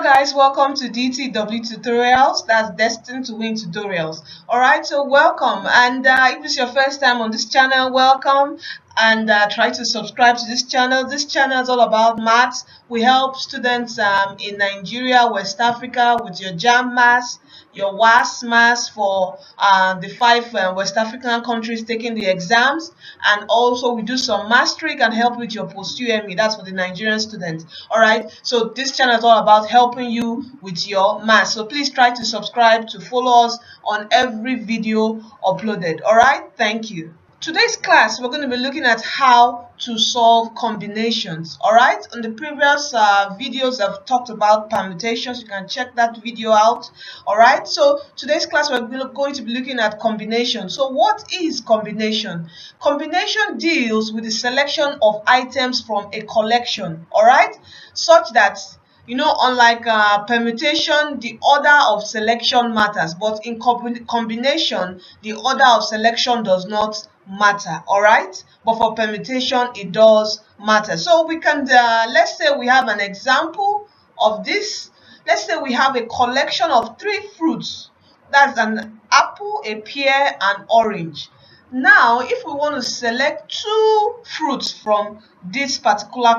guys, welcome to DTW Tutorials. That's Destined to Win Tutorials. Alright, so welcome, and if it's your first time on this channel, welcome, and try to subscribe to this channel. This channel is all about maths. We help students in Nigeria, West Africa with your JAMB maths, your WAS maths for the 5 West African countries taking the exams, and also we do some mastery and help with your post-UME. That's for the Nigerian students. Alright, so this channel is all about helping you with your maths. So please try to subscribe to follow us on every video uploaded. Alright, thank you. Today's class, we're going to be looking at how to solve combinations. Alright, on the previous videos I've talked about permutations. You can check that video out. Alright, so today's class we're going to be looking at combination. So what is combination? Combination deals with the selection of items from a collection, alright, such that, you know, unlike permutation, the order of selection matters, but in combination, the order of selection does not matter, alright? But for permutation, it does matter. So we can, let's say we have an example of this. Let's say we have a collection of 3 fruits. That's an apple, a pear, and orange. Now, if we want to select 2 fruits from this particular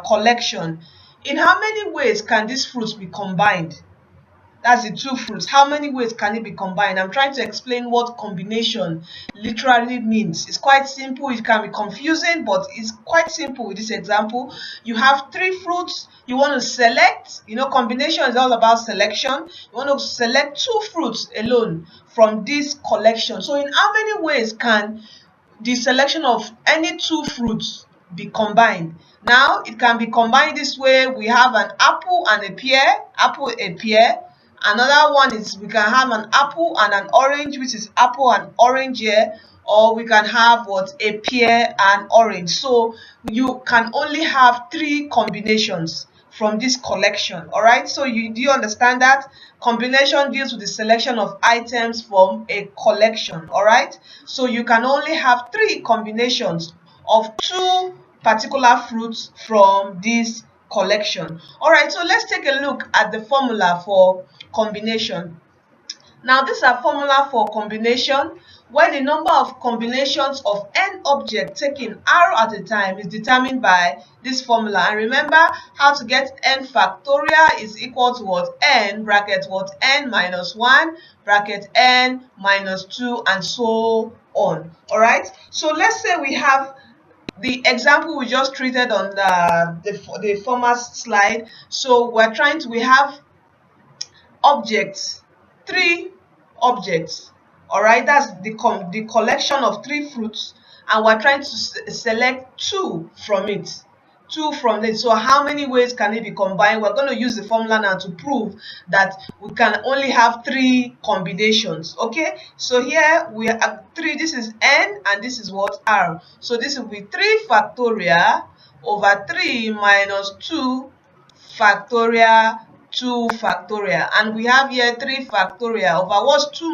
collection, in how many ways can these fruits be combined? That's the 2 fruits. How many ways can it be combined? I'm trying to explain what combination literally means. It's quite simple. It can be confusing, but it's quite simple with this example. You have 3 fruits. You want to select, you know, combination is all about selection. You want to select 2 fruits alone from this collection. So in how many ways can the selection of any 2 fruits be combined? Now, it can be combined this way. We have an apple and a pear. Apple, a pear. Another one is we can have an apple and an orange, which is apple and orange here, or we can have what, a pear and orange. So you can only have 3 combinations from this collection. All right, so do you understand that? Combination deals with the selection of items from a collection. All right, so you can only have 3 combinations of 2 particular fruits from this collection. All right, so let's take a look at the formula for combination. Now, this is a formula for combination where the number of combinations of n objects taking r at a time is determined by this formula. And remember how to get n factorial is equal to what? N bracket what? N minus 1 bracket n minus 2 and so on. All right, so let's say we have the example we just treated on the former slide. So we have objects, 3 objects. All right, that's the collection of 3 fruits, and we're trying to select 2 from it. 2 from it. So how many ways can it be combined? We're going to use the formula now to prove that we can only have 3 combinations. Okay, so here we have 3. This is n and this is what? R. So this will be 3 factorial over 3 minus 2 factorial 2 factorial, and we have here 3 factorial over what's 3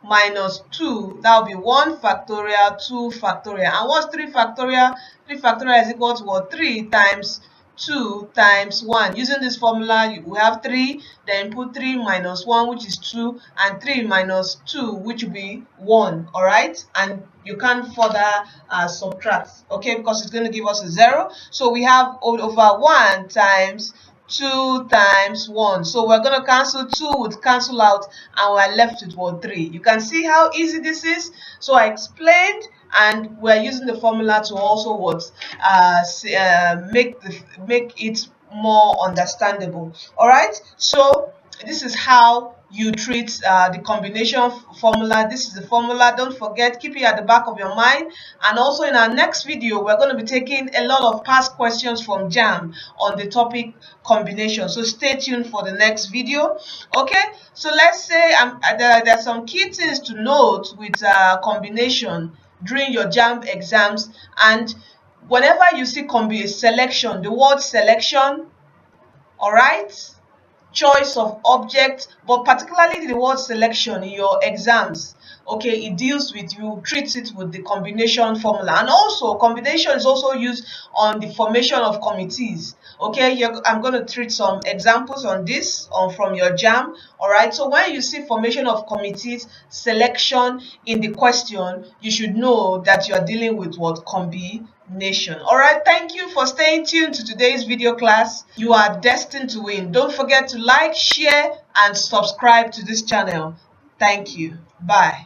minus 2, that will be 1 factorial 2 factorial, and what's 3 factorial? 3 factorial is equal to what? 3 times 2 times 1. Using this formula, we have 3, then put 3 minus 1, which is 2, and 3 minus 2, which will be 1. All right, and you can't further subtract, okay, because it's going to give us a 0. So we have over 1 times 2 times 1. So we're going to cancel 2 would cancel out, and we're left with what? 3. You can see how easy this is. So I explained, and we're using the formula to also what make it more understandable. All right, so this is how you treat the combination formula. This is the formula. Don't forget, keep it at the back of your mind. And also in our next video, we're going to be taking a lot of past questions from JAMB on the topic combination. So stay tuned for the next video. Okay, so let's say there are some key things to note with combination during your JAMB exams. And whenever you see selection, the word selection, all right, choice of object, but particularly the word selection in your exams. Okay, it deals with, you treat it with the combination formula, and also combination is also used on the formation of committees. Okay, I'm going to treat some examples on this from your JAM. All right, so when you see formation of committees, selection in the question, you should know that you are dealing with what? Combination. All right, thank you for staying tuned to today's video class. You are destined to win. Don't forget to like, share, and subscribe to this channel. Thank you. Bye.